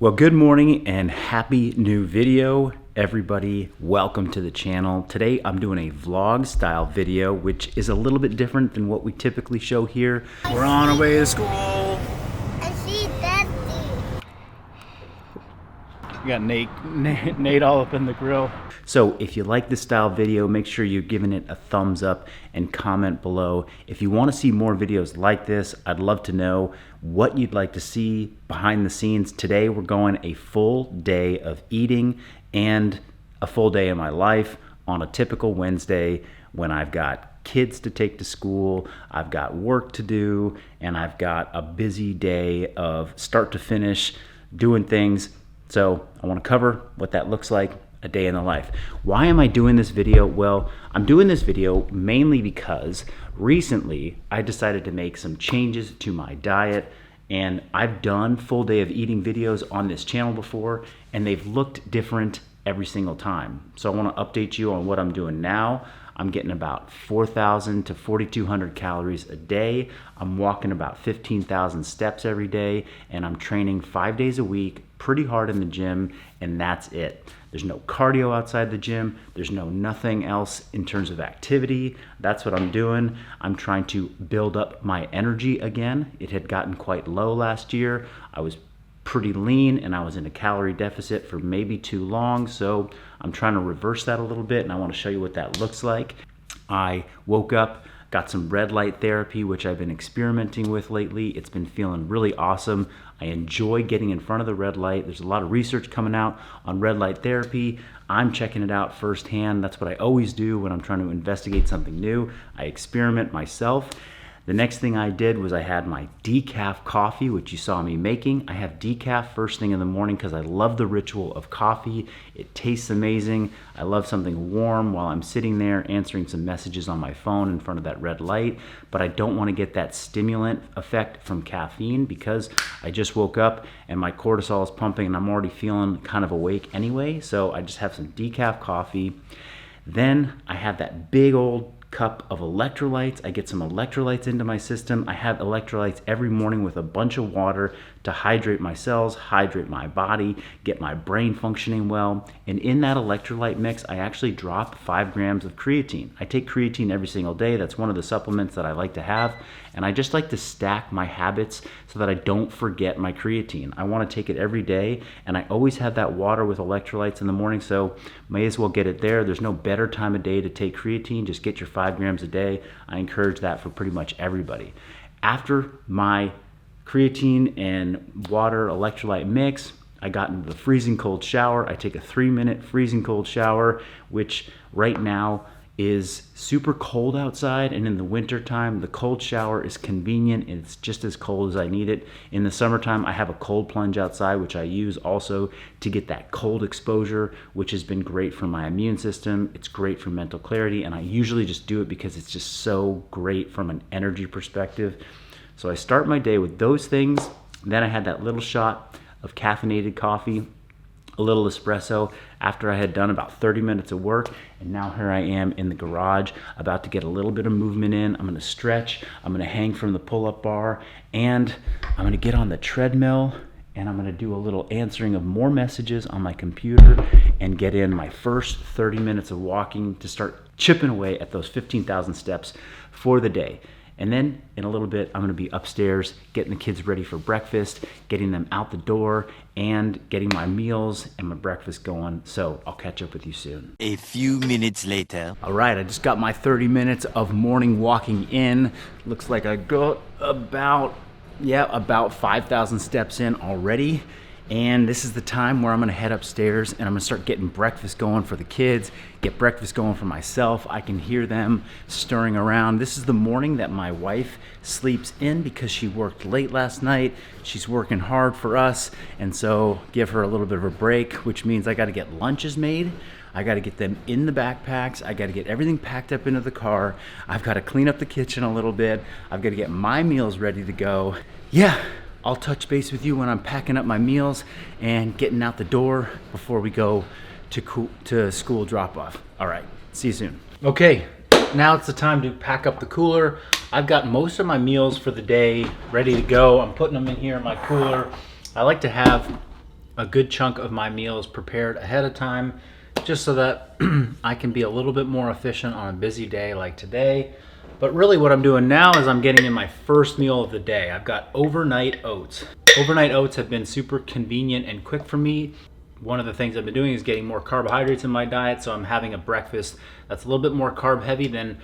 Well, good morning and happy new video, everybody. Welcome to the channel. Today I'm doing a vlog style video, which is a little bit different than what we typically show here. We're on our way to school. I see Daddy. We got Nate all up in the grill. So if you like this style video, make sure you're giving it a thumbs up and comment below. If you want to see more videos like this, I'd love to know what you'd like to see behind the scenes. Today we're going a full day of eating and a full day of my life on a typical Wednesday when I've got kids to take to school, I've got work to do, and I've got a busy day of start to finish doing things. So I want to cover what that looks like, a day in the life. Why am I doing this video? Well, I'm doing this video mainly because recently I decided to make some changes to my diet, and I've done full day of eating videos on this channel before and they've looked different every single time. So I want to update you on what I'm doing now. I'm getting about 4,000 to 4,200 calories a day. I'm walking about 15,000 steps every day, and I'm training 5 days a week, pretty hard in the gym, and that's it. There's no cardio outside the gym. There's nothing else in terms of activity. That's what I'm doing. I'm trying to build up my energy again. It had gotten quite low last year. I was pretty lean and I was in a calorie deficit for maybe too long, so I'm trying to reverse that a little bit, and I want to show you what that looks like. I woke up, got some red light therapy, which I've been experimenting with lately. It's been feeling really awesome. I enjoy getting in front of the red light. There's a lot of research coming out on red light therapy. I'm checking it out firsthand. That's what I always do when I'm trying to investigate something new. I experiment myself. The next thing I did was I had my decaf coffee, which you saw me making. I have decaf first thing in the morning because I love the ritual of coffee. It tastes amazing. I love something warm while I'm sitting there answering some messages on my phone in front of that red light, but I don't want to get that stimulant effect from caffeine because I just woke up and my cortisol is pumping and I'm already feeling kind of awake anyway, so I just have some decaf coffee. Then I have that big old cup of electrolytes. I get some electrolytes into my system. I have electrolytes every morning with a bunch of water to hydrate my cells, hydrate my body, get my brain functioning well. And in that electrolyte mix, I actually drop 5 grams of creatine. I take creatine every single day. That's one of the supplements that I like to have. And I just like to stack my habits so that I don't forget my creatine. I want to take it every day, and I always have that water with electrolytes in the morning, so may as well get it there. There's no better time of day to take creatine. Just get your 5 grams a day. I encourage that for pretty much everybody. After my creatine and water electrolyte mix, I got into the freezing cold shower. I take a 3-minute freezing cold shower, which right now is super cold outside, and in the winter time the cold shower is convenient and it's just as cold as I need it. In the summertime I have a cold plunge outside, which I use also to get that cold exposure, which has been great for my immune system. It's great for mental clarity, and I usually just do it because it's just so great from an energy perspective. So I start my day with those things. Then I had that little shot of caffeinated coffee, a little espresso after I had done about 30 minutes of work, and now here I am in the garage about to get a little bit of movement in. I'm going to stretch, I'm going to hang from the pull-up bar, and I'm going to get on the treadmill, and I'm going to do a little answering of more messages on my computer and get in my first 30 minutes of walking to start chipping away at those 15,000 steps for the day. And then in a little bit, I'm gonna be upstairs getting the kids ready for breakfast, getting them out the door, and getting my meals and my breakfast going. So I'll catch up with you soon. A few minutes later. All right, I just got my 30 minutes of morning walking in. Looks like I got about 5,000 steps in already. And this is the time where I'm gonna head upstairs and I'm gonna start getting breakfast going for the kids, get breakfast going for myself. I can hear them stirring around. This is the morning that my wife sleeps in because she worked late last night. She's working hard for us, and so give her a little bit of a break, which means I gotta get lunches made. I gotta get them in the backpacks. I gotta get everything packed up into the car. I've gotta clean up the kitchen a little bit. I've gotta get my meals ready to go. Yeah. I'll touch base with you when I'm packing up my meals and getting out the door before we go to school drop-off. All right, see you soon. Okay, now it's the time to pack up the cooler. I've got most of my meals for the day ready to go. I'm putting them in here in my cooler. I like to have a good chunk of my meals prepared ahead of time, just so that I can be a little bit more efficient on a busy day like today. But really what I'm doing now is I'm getting in my first meal of the day. I've got overnight oats. Overnight oats have been super convenient and quick for me. One of the things I've been doing is getting more carbohydrates in my diet, so I'm having a breakfast that's a little bit more carb heavy than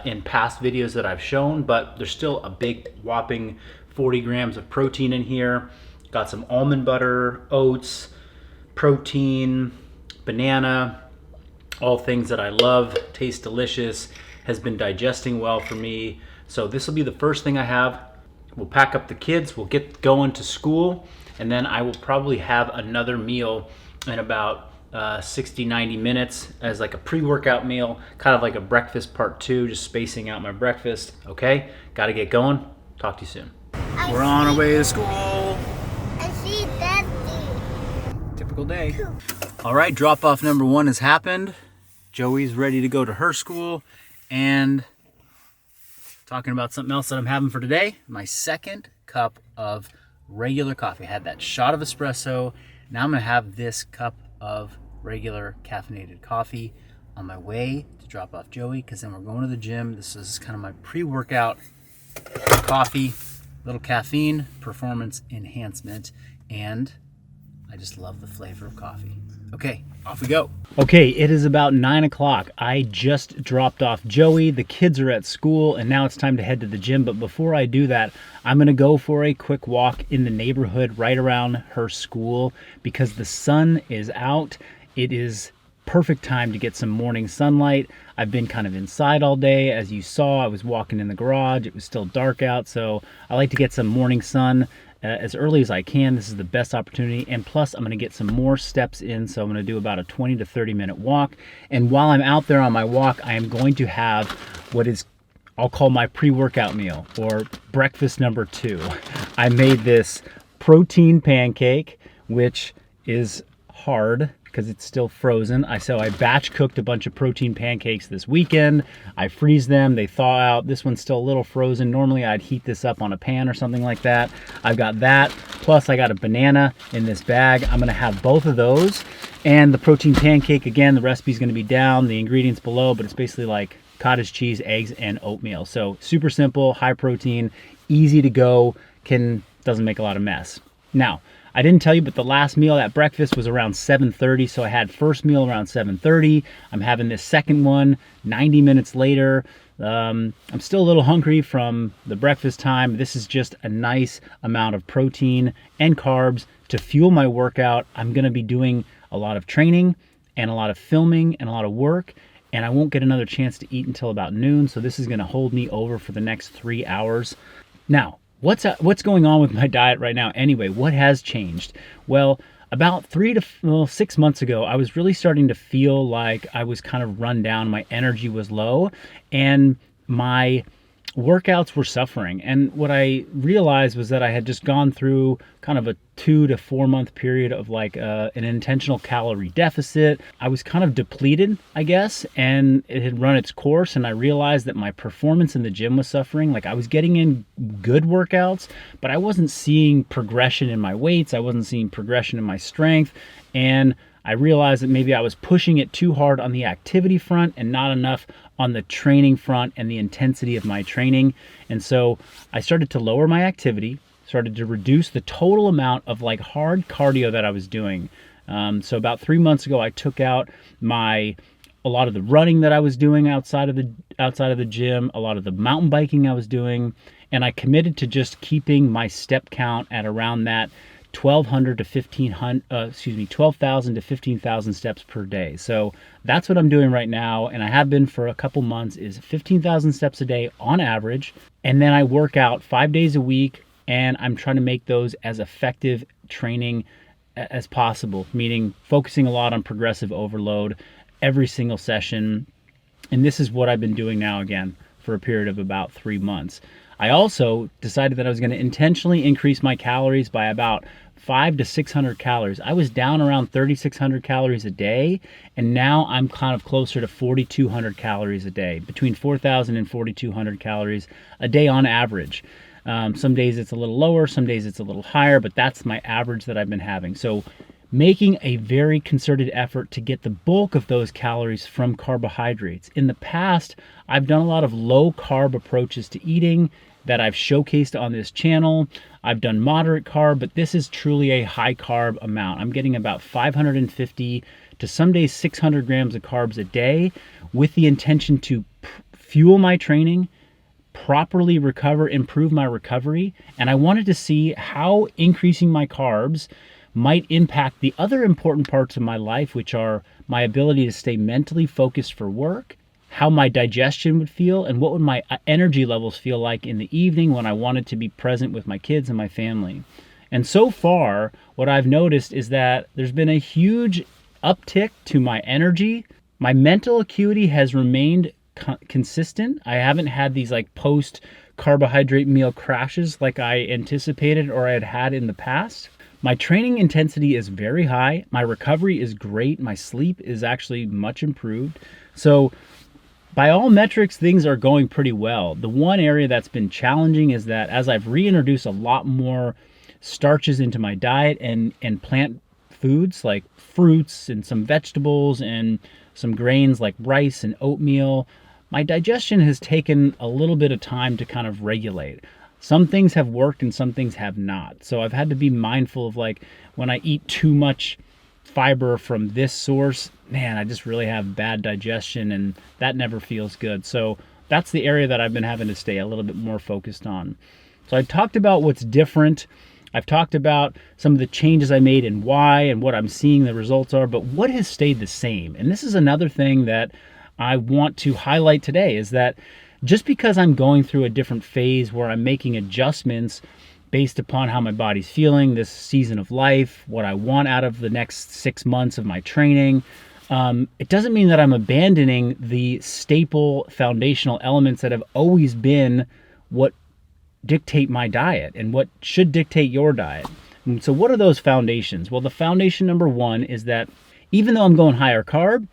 in past videos that I've shown, but there's still a big whopping 40 grams of protein in here. Got some almond butter, oats, protein, banana, all things that I love, taste delicious, has been digesting well for me. So this will be the first thing I have. We'll pack up the kids, we'll get going to school, and then I will probably have another meal in about 60-90 minutes as like a pre-workout meal, kind of like a breakfast part 2, just spacing out my breakfast. Okay, gotta get going. Talk to you soon. We're on our way to school. I see Daddy. Typical day. All right, drop off number 1 has happened. Joey's ready to go to her school, and talking about something else that I'm having for today, my second cup of regular coffee. I had that shot of espresso. Now I'm gonna have this cup of regular caffeinated coffee on my way to drop off Joey, because then we're going to the gym. This is kind of my pre-workout coffee, little caffeine, performance enhancement, and I just love the flavor of coffee. Okay, off we go. Okay, it is about 9 o'clock. I just dropped off Joey. The kids are at school, and now it's time to head to the gym. But before I do that, I'm gonna go for a quick walk in the neighborhood right around her school, because the sun is out. It is perfect time to get some morning sunlight. I've been kind of inside all day. As you saw, I was walking in the garage. It was still dark out, so I like to get some morning sun as early as I can. This is the best opportunity, and plus I'm gonna get some more steps in, so I'm gonna do about a 20 to 30 minute walk. And while I'm out there on my walk, I am going to have what is, I'll call my pre-workout meal, or breakfast number 2. I made this protein pancake, which is hard because it's still frozen. So I batch cooked a bunch of protein pancakes this weekend. I freeze them, they thaw out. This one's still a little frozen. Normally I'd heat this up on a pan or something like that. I've got that, plus I got a banana in this bag. I'm gonna have both of those. And the protein pancake, again, the recipe's gonna be down, the ingredients below, but it's basically like cottage cheese, eggs, and oatmeal. So super simple, high protein, easy to go, doesn't make a lot of mess. Now, I didn't tell you, but the last meal at breakfast was around 7:30, so I had first meal around 7:30. I'm having this second one 90 minutes later. I'm still a little hungry from the breakfast time. This is just a nice amount of protein and carbs to fuel my workout. I'm gonna be doing a lot of training and a lot of filming and a lot of work, and I won't get another chance to eat until about noon, so this is gonna hold me over for the next 3 hours. Now, what's going on with my diet right now anyway? What has changed? Well, about 6 months ago, I was really starting to feel like I was kind of run down. My energy was low, and my workouts were suffering. And what I realized was that I had just gone through kind of a 2 to 4 month period of like an intentional calorie deficit. I was kind of depleted, I guess, and it had run its course. And I realized that my performance in the gym was suffering. Like I was getting in good workouts, but I wasn't seeing progression in my weights. I wasn't seeing progression in my strength. And I realized that maybe I was pushing it too hard on the activity front and not enough on the training front and the intensity of my training. And so I started to lower my activity, started to reduce the total amount of like hard cardio that I was doing. So about 3 months ago, I took out a lot of the running that I was doing outside of the gym, a lot of the mountain biking I was doing, and I committed to just keeping my step count at around that 12,000 to 15,000 steps per day. So that's what I'm doing right now, and I have been for a couple months, is 15,000 steps a day on average. And then I work out 5 days a week, and I'm trying to make those as effective training as possible, meaning focusing a lot on progressive overload every single session. And this is what I've been doing now again for a period of about 3 months. I also decided that I was going to intentionally increase my calories by about 500 to 600 calories. I was down around 3,600 calories a day, and now I'm kind of closer to 4,200 calories a day, between 4,000 and 4,200 calories a day on average. Some days it's a little lower, some days it's a little higher, but that's my average that I've been having. So making a very concerted effort to get the bulk of those calories from carbohydrates. In the past, I've done a lot of low carb approaches to eating that I've showcased on this channel. I've done moderate carb, but this is truly a high carb amount. I'm getting about 550 to some days 600 grams of carbs a day with the intention to fuel my training, properly recover, improve my recovery. And I wanted to see how increasing my carbs might impact the other important parts of my life, which are my ability to stay mentally focused for work, how my digestion would feel, and what would my energy levels feel like in the evening when I wanted to be present with my kids and my family. And so far, what I've noticed is that there's been a huge uptick to my energy. My mental acuity has remained consistent. I haven't had these like post carbohydrate meal crashes like I anticipated or I had in the past. My training intensity is very high. My recovery is great. My sleep is actually much improved. So by all metrics, things are going pretty well. The one area that's been challenging is that as I've reintroduced a lot more starches into my diet and plant foods like fruits and some vegetables and some grains like rice and oatmeal, my digestion has taken a little bit of time to kind of regulate. Some things have worked and some things have not. So I've had to be mindful of like when I eat too much fiber from this source, man, I just really have bad digestion and that never feels good. So that's the area that I've been having to stay a little bit more focused on. So I talked about what's different. I've talked about some of the changes I made and why and what I'm seeing the results are, but what has stayed the same? And this is another thing that I want to highlight today is that just because I'm going through a different phase where I'm making adjustments based upon how my body's feeling this season of life, what I want out of the next 6 months of my training, it doesn't mean that I'm abandoning the staple foundational elements that have always been what dictate my diet and what should dictate your diet. And so what are those foundations? Well, the foundation number one is that even though I'm going higher carb,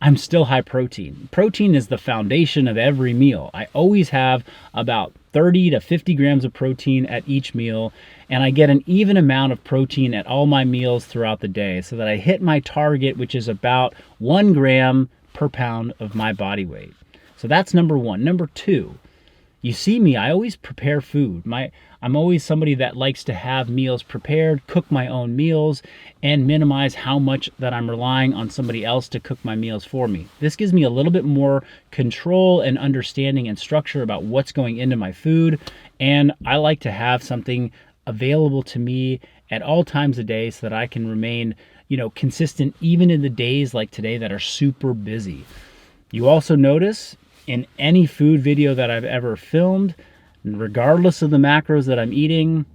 I'm still high protein. Protein is the foundation of every meal. I always have about 30 to 50 grams of protein at each meal, and I get an even amount of protein at all my meals throughout the day so that I hit my target, which is about 1 gram per pound of my body weight. So that's number one. Number two, you see me, I always prepare food. I'm always somebody that likes to have meals prepared, cook my own meals, and minimize how much that I'm relying on somebody else to cook my meals for me. This gives me a little bit more control and understanding and structure about what's going into my food, and I like to have something available to me at all times of day so that I can remain, consistent even in the days like today that are super busy. You also notice in any food video that I've ever filmed, regardless of the macros that I'm eating,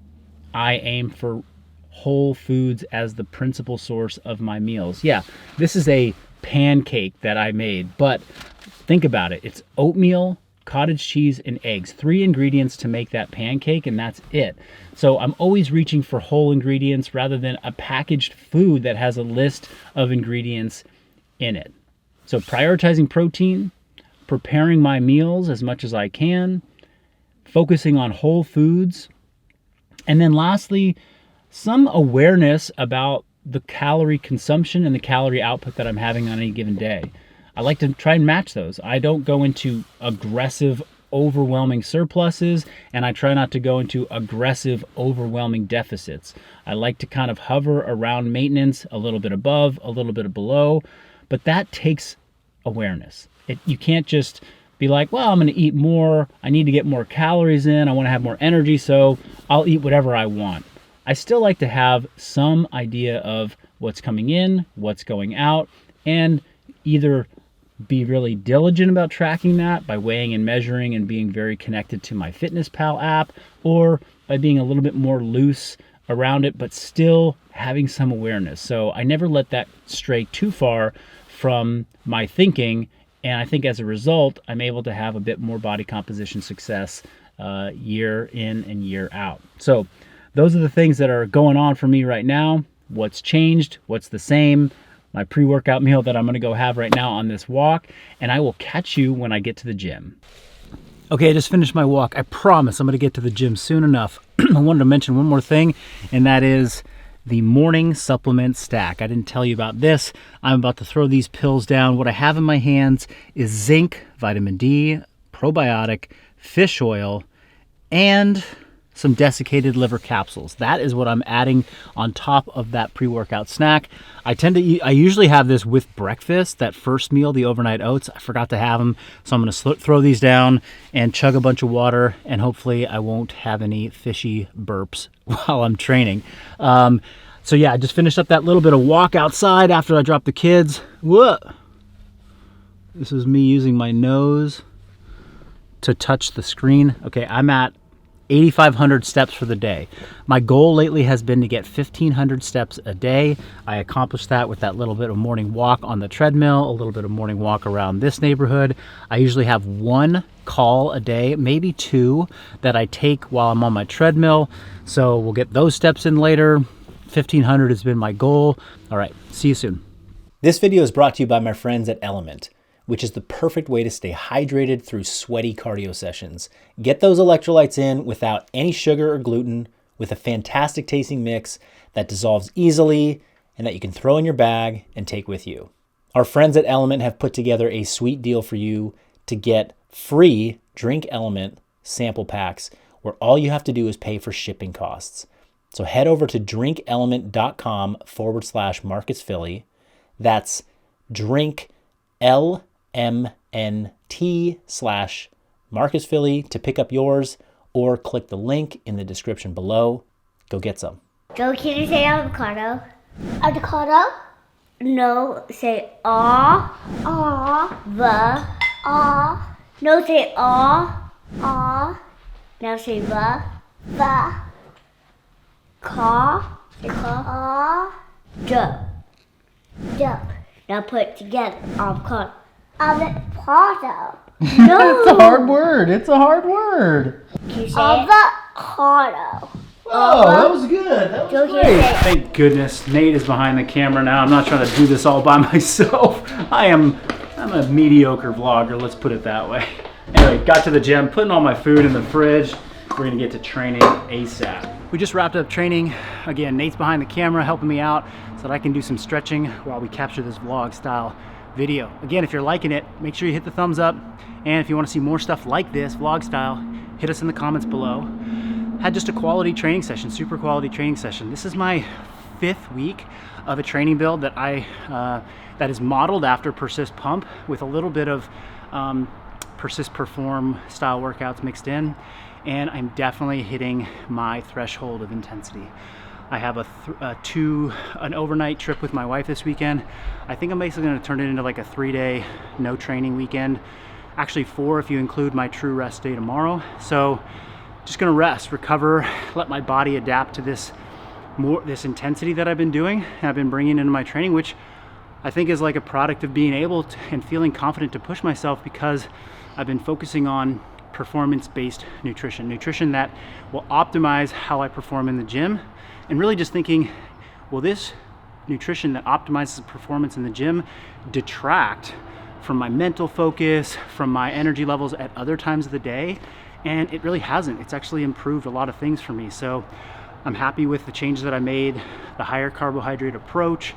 I aim for whole foods as the principal source of my meals. Yeah, this is a pancake that I made, but think about it. It's oatmeal, cottage cheese, and eggs. 3 ingredients to make that pancake, and that's it. So I'm always reaching for whole ingredients rather than a packaged food that has a list of ingredients in it. So prioritizing protein, preparing my meals as much as I can, focusing on whole foods, and then lastly, some awareness about the calorie consumption and the calorie output that I'm having on any given day. I like to try and match those. I don't go into aggressive, overwhelming surpluses, and I try not to go into aggressive, overwhelming deficits. I like to kind of hover around maintenance, a little bit above, a little bit below, but that takes awareness. You can't just be like, well, I'm going to eat more. I need to get more calories in. I want to have more energy, so I'll eat whatever I want. I still like to have some idea of what's coming in, what's going out, and either be really diligent about tracking that by weighing and measuring and being very connected to my FitnessPal app, or by being a little bit more loose around it, but still having some awareness. So I never let that stray too far from my thinking. And I think as a result, I'm able to have a bit more body composition success year in and year out. So those are the things that are going on for me right now. What's changed? What's the same? My pre-workout meal that I'm going to go have right now on this walk. And I will catch you when I get to the gym. Okay, I just finished my walk. I promise I'm going to get to the gym soon enough. I wanted to mention one more thing, and that is the morning supplement stack. I didn't tell you about this. I'm about to throw these pills down. What I have in my hands is zinc, vitamin D, probiotic, fish oil, and some desiccated liver capsules. That is what I'm adding on top of that pre-workout snack. I usually have this with breakfast, that first meal, the overnight oats. I forgot to have them, so I'm gonna throw these down and chug a bunch of water, and hopefully I won't have any fishy burps while I'm training. So yeah, I just finished up that little bit of walk outside after I dropped the kids. Whoa! This is me using my nose to touch the screen. Okay, I'm at 8,500 steps for the day. My goal lately has been to get 1,500 steps a day. I accomplished that with that little bit of morning walk on the treadmill, a little bit of morning walk around this neighborhood. I usually have one call a day, maybe two, that I take while I'm on my treadmill. So we'll get those steps in later. 1,500 has been my goal. All right, see you soon. This video is brought to you by my friends at Element, which is the perfect way to stay hydrated through sweaty cardio sessions. Get those electrolytes in without any sugar or gluten, with a fantastic tasting mix that dissolves easily and that you can throw in your bag and take with you. Our friends at Element have put together a sweet deal for you to get free Drink Element sample packs, where all you have to do is pay for shipping costs. So head over to drinkelement.com/MarcusPhilly. That's DrinkLMNT/MarcusPhilly to pick up yours, or click the link in the description below. Go get some. Joe, can you say avocado? Avocado? No, say aw. Aw. The. Aw. No, say aw. Aw. Now say the. The. Caw. Say caw. Aw. Jump. Jump. Now put it together. Avocado. Avocado. No. It's a hard word. It's a hard word. Can you say avocado? Oh, that was good. That was great. Thank goodness Nate is behind the camera now. I'm not trying to do this all by myself. I'm a mediocre vlogger, let's put it that way. Anyway, got to the gym, putting all my food in the fridge. We're gonna get to training ASAP. We just wrapped up training. Again, Nate's behind the camera helping me out so that I can do some stretching while we capture this vlog style video. Again, if you're liking it, make sure you hit the thumbs up. And if you want to see more stuff like this, vlog style, hit us in the comments below. Had just a quality training session, super quality training session. This is my 5th week of a training build that that is modeled after Persist Pump, with a little bit of Persist Perform style workouts mixed in. And I'm definitely hitting my threshold of intensity. I have an overnight trip with my wife this weekend. I think I'm basically gonna turn it into like a 3-day no training weekend. Actually 4 if you include my true rest day tomorrow. So just gonna rest, recover, let my body adapt to this intensity that I've been doing and I've been bringing into my training, which I think is like a product of being able to and feeling confident to push myself, because I've been focusing on performance-based nutrition that will optimize how I perform in the gym, and really just thinking, will this nutrition that optimizes performance in the gym detract from my mental focus, from my energy levels at other times of the day? And it really hasn't. It's actually improved a lot of things for me. So I'm happy with the changes that I made, the higher carbohydrate approach,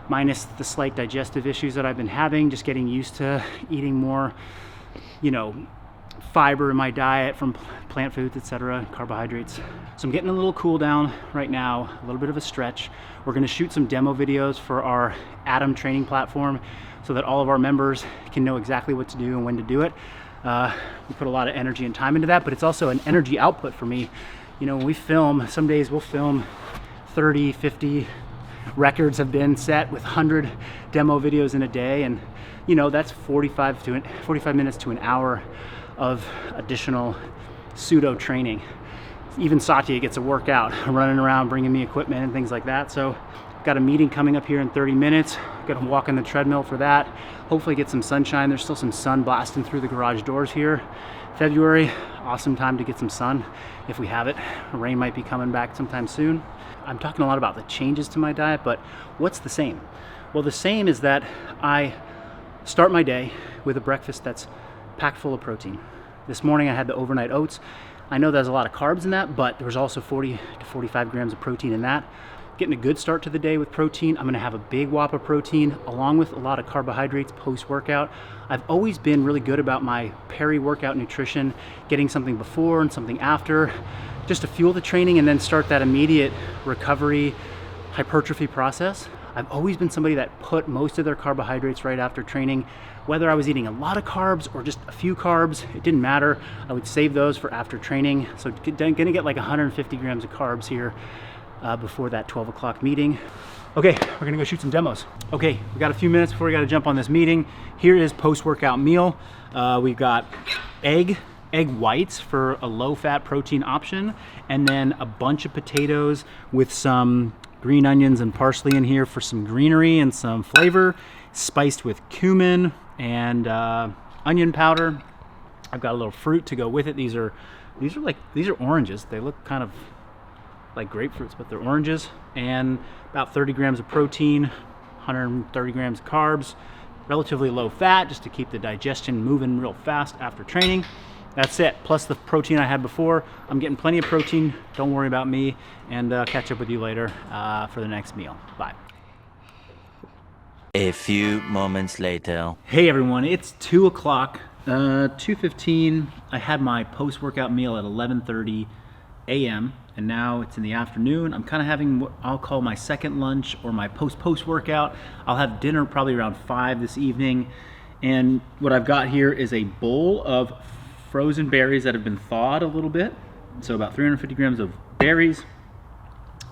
minus the slight digestive issues that I've been having, just getting used to eating more, fiber in my diet from plant foods, etc., carbohydrates. So I'm getting a little cool down right now, a little bit of a stretch. We're gonna shoot some demo videos for our Atom training platform so that all of our members can know exactly what to do and when to do it. We put a lot of energy and time into that, but it's also an energy output for me. When we film, some days we'll film 30, 50 records have been set with 100 demo videos in a day, and that's 45 minutes to an hour of additional pseudo training. Even Satya gets a workout running around bringing me equipment and things like that. So got a meeting coming up here in 30 minutes. Gonna walk on the treadmill for that. Hopefully get some sunshine. There's still some sun blasting through the garage doors here. February, awesome time to get some sun if we have it. Rain might be coming back sometime soon. I'm talking a lot about the changes to my diet, but what's the same? Well, the same is that I start my day with a breakfast that's packed full of protein. This morning I had the overnight oats. I know there's a lot of carbs in that, but there's also 40 to 45 grams of protein in that. getting a good start to the day with protein. I'm gonna have a big whop of protein along with a lot of carbohydrates post-workout. I've always been really good about my peri-workout nutrition, getting something before and something after, just to fuel the training and then start that immediate recovery, hypertrophy process. I've always been somebody that put most of their carbohydrates right after training. Whether I was eating a lot of carbs or just a few carbs, it didn't matter. I would save those for after training. So gonna get like 150 grams of carbs here before that 12 o'clock meeting. Okay, we're gonna go shoot some demos. Okay, we got a few minutes before we gotta jump on this meeting. Here is post-workout meal. We've got egg whites for a low-fat protein option, and then a bunch of potatoes with some green onions and parsley in here for some greenery and some flavor, spiced with cumin and onion powder. I've got a little fruit to go with it. These are oranges. They look kind of like grapefruits, but they're oranges. And about 30 grams of protein, 130 grams of carbs, relatively low fat, just to keep the digestion moving real fast after training. That's it, plus the protein I had before. I'm getting plenty of protein, don't worry about me, and catch up with you later for the next meal. Bye. A few moments later. Hey everyone, it's 2 o'clock, 2:15. I had my post-workout meal at 11:30 a.m. and now it's in the afternoon. I'm kind of having what I'll call my second lunch or my post-workout. I'll have dinner probably around 5 this evening. And what I've got here is a bowl of frozen berries that have been thawed a little bit. So about 350 grams of berries.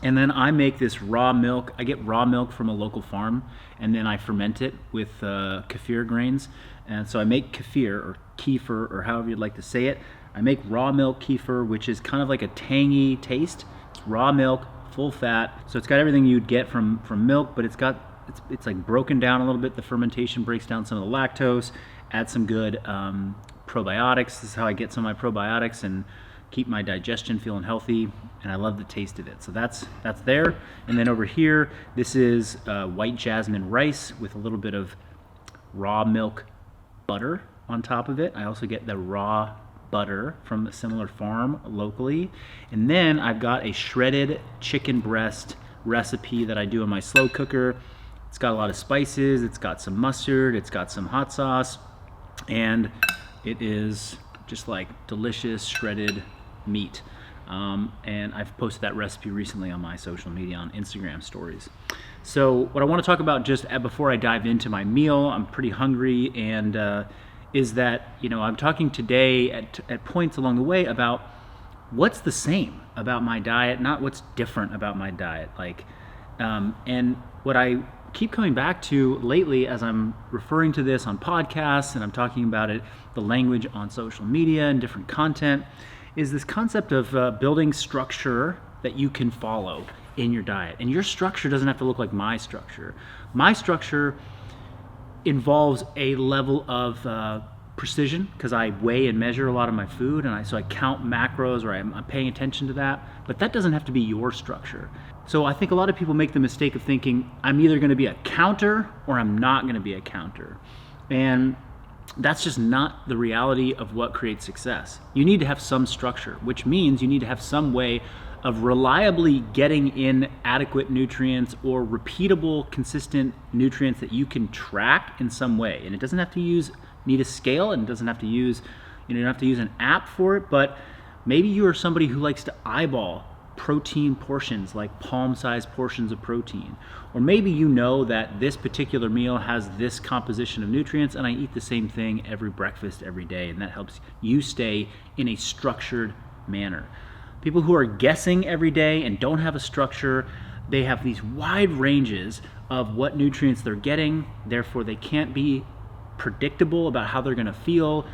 And then I make this raw milk. I get raw milk from a local farm and then I ferment it with kefir grains. And so I make kefir or kefir or however you'd like to say it. I make raw milk kefir, which is kind of like a tangy taste. It's raw milk, full fat. So it's got everything you'd get from milk, but it's like broken down a little bit. The fermentation breaks down some of the lactose, adds some good probiotics. This is how I get some of my probiotics and keep my digestion feeling healthy, and I love the taste of it. So that's there. And then over here, this is white jasmine rice with a little bit of raw milk butter on top of it. I also get the raw butter from a similar farm locally. And then I've got a shredded chicken breast recipe that I do in my slow cooker. It's got a lot of spices, it's got some mustard, it's got some hot sauce, and it is just like delicious shredded meat. And I've posted that recipe recently on my social media on Instagram stories. So what I want to talk about just before I dive into my meal, I'm pretty hungry, and is that, I'm talking today at points along the way about what's the same about my diet, not what's different about my diet. And what I keep coming back to lately as I'm referring to this on podcasts and I'm talking about it, the language on social media and different content, is this concept of building structure that you can follow in your diet. And your structure doesn't have to look like my structure. My structure involves a level of precision because I weigh and measure a lot of my food, and so I count macros, or I'm paying attention to that. But that doesn't have to be your structure. So I think a lot of people make the mistake of thinking I'm either going to be a counter or I'm not going to be a counter. And that's just not the reality of what creates success. You need to have some structure, which means you need to have some way of reliably getting in adequate nutrients or repeatable, consistent nutrients that you can track in some way. And it doesn't have to need a scale, and it doesn't have to use, you don't have to use an app for it, but maybe you are somebody who likes to eyeball protein portions, like palm-sized portions of protein. Or maybe you know that this particular meal has this composition of nutrients and I eat the same thing every breakfast, every day, and that helps you stay in a structured manner. People who are guessing every day and don't have a structure, they have these wide ranges of what nutrients they're getting, therefore they can't be predictable about how they're going to feel,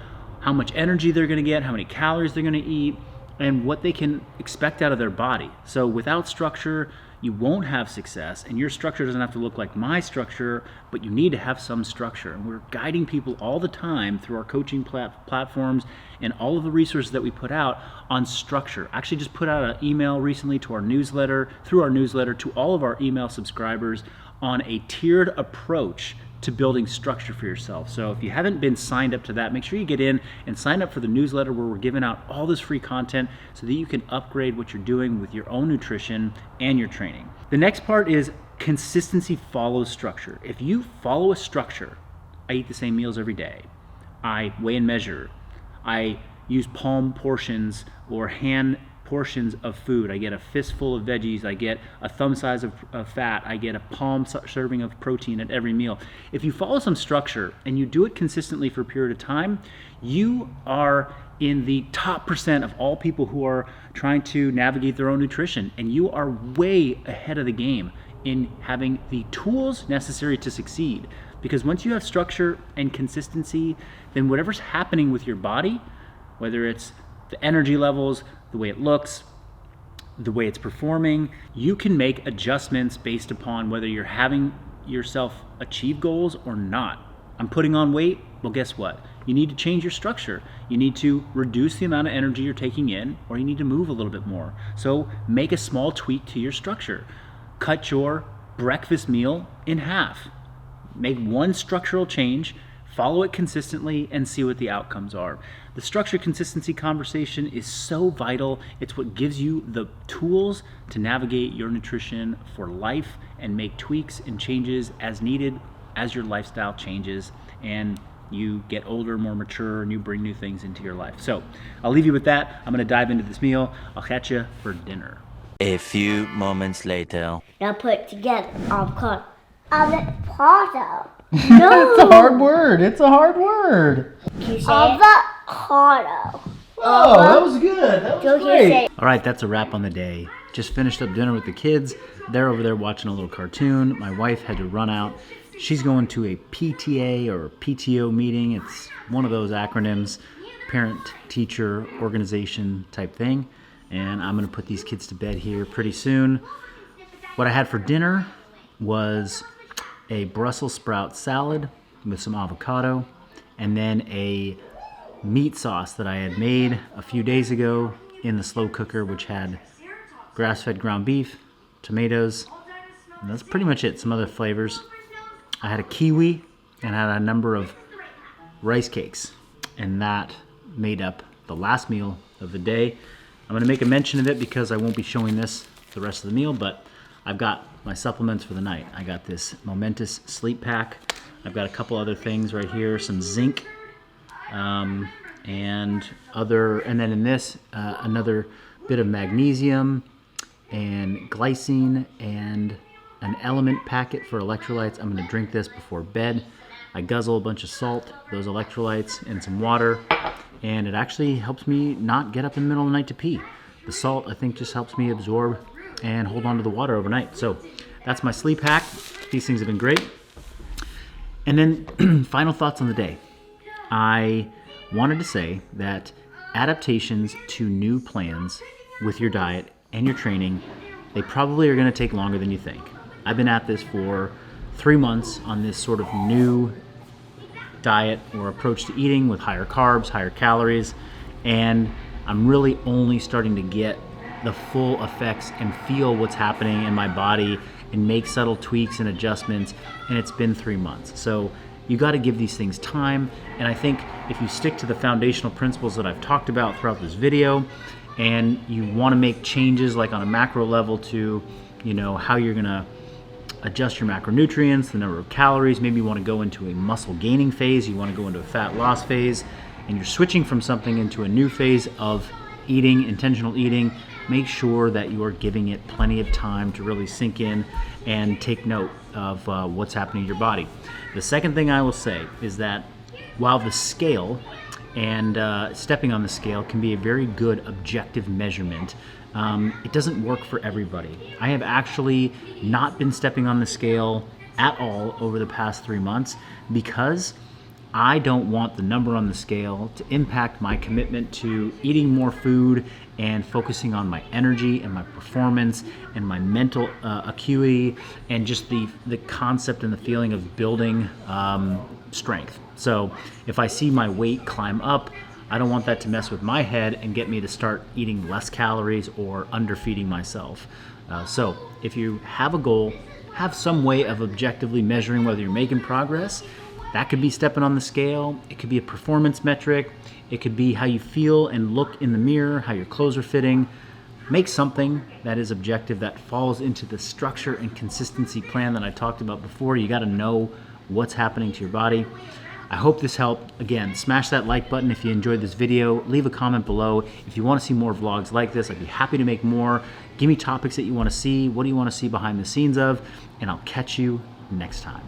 how much energy they're going to get, how many calories they're going to eat, and what they can expect out of their body. So without structure, you won't have success, and your structure doesn't have to look like my structure, but you need to have some structure. And we're guiding people all the time through our coaching platforms and all of the resources that we put out on structure. I actually just put out an email recently to our newsletter, through our newsletter to all of our email subscribers on a tiered approach to building structure for yourself. So if you haven't been signed up to that, make sure you get in and sign up for the newsletter where we're giving out all this free content so that you can upgrade what you're doing with your own nutrition and your training. The next part is consistency follows structure. If you follow a structure, I eat the same meals every day, I weigh and measure, I use palm portions or hand portions of food, I get a fistful of veggies, I get a thumb size of fat, I get a palm serving of protein at every meal. If you follow some structure and you do it consistently for a period of time, you are in the top % of all people who are trying to navigate their own nutrition, and you are way ahead of the game in having the tools necessary to succeed. Because once you have structure and consistency, then whatever's happening with your body, whether it's the energy levels, the way it looks, the way it's performing, you can make adjustments based upon whether you're having yourself achieve goals or not. I'm putting on weight, well guess what? You need to change your structure. You need to reduce the amount of energy you're taking in, or you need to move a little bit more. So make a small tweak to your structure. Cut your breakfast meal in half. Make one structural change, follow it consistently, and see what the outcomes are. The structure consistency conversation is so vital. It's what gives you the tools to navigate your nutrition for life and make tweaks and changes as needed as your lifestyle changes and you get older, more mature, and you bring new things into your life. So I'll leave you with that. I'm gonna dive into this meal. I'll catch you for dinner. A few moments later. Now put it together. Avocado. Avocado. It's a hard word. It's a hard word. Can you say avocado? Oh, that was good. That was great. All right, that's a wrap on the day. Just finished up dinner with the kids. They're over there watching a little cartoon. My wife had to run out. She's going to a PTA or PTO meeting. It's one of those acronyms, parent teacher organization type thing. And I'm going to put these kids to bed here pretty soon. What I had for dinner was a Brussels sprout salad with some avocado, and then a meat sauce that I had made a few days ago in the slow cooker, which had grass-fed ground beef, tomatoes, and that's pretty much it. Some other flavors. I had a kiwi and had a number of rice cakes, and that made up the last meal of the day. I'm going to make a mention of it because I won't be showing this the rest of the meal, but I've got my supplements for the night. I got this Momentous Sleep Pack. I've got a couple other things right here, some zinc, and then in this, another bit of magnesium and glycine and an element packet for electrolytes. I'm gonna drink this before bed. I guzzle a bunch of salt, those electrolytes, and some water, and it actually helps me not get up in the middle of the night to pee. The salt, I think, just helps me absorb and hold on to the water overnight. So that's my sleep hack. These things have been great. And then final thoughts on the day. I wanted to say that adaptations to new plans with your diet and your training, they probably are gonna take longer than you think. I've been at this for 3 months on this sort of new diet or approach to eating with higher carbs, higher calories, and I'm really only starting to get the full effects and feel what's happening in my body and make subtle tweaks and adjustments, and it's been 3 months. So you got to give these things time, and I think if you stick to the foundational principles that I've talked about throughout this video, and you want to make changes like on a macro level to, you know, how you're gonna adjust your macronutrients, the number of calories, maybe you want to go into a muscle gaining phase, you want to go into a fat loss phase, and you're switching from something into a new phase of eating, intentional eating, make sure that you are giving it plenty of time to really sink in and take note of what's happening in your body. The second thing I will say is that while the scale and stepping on the scale can be a very good objective measurement, it doesn't work for everybody. I have actually not been stepping on the scale at all over the past 3 months because I don't want the number on the scale to impact my commitment to eating more food and focusing on my energy and my performance and my mental acuity and just the concept and the feeling of building strength. So if I see my weight climb up, I don't want that to mess with my head and get me to start eating less calories or underfeeding myself. So if you have a goal have some way of objectively measuring whether you're making progress. That could be stepping on the scale. It could be a performance metric. It could be how you feel and look in the mirror, how your clothes are fitting. Make something that is objective, that falls into the structure and consistency plan that I talked about before. You got to know what's happening to your body. I hope this helped. Again, smash that like button if you enjoyed this video. Leave a comment below. If you want to see more vlogs like this, I'd be happy to make more. Give me topics that you want to see. What do you want to see behind the scenes of? And I'll catch you next time.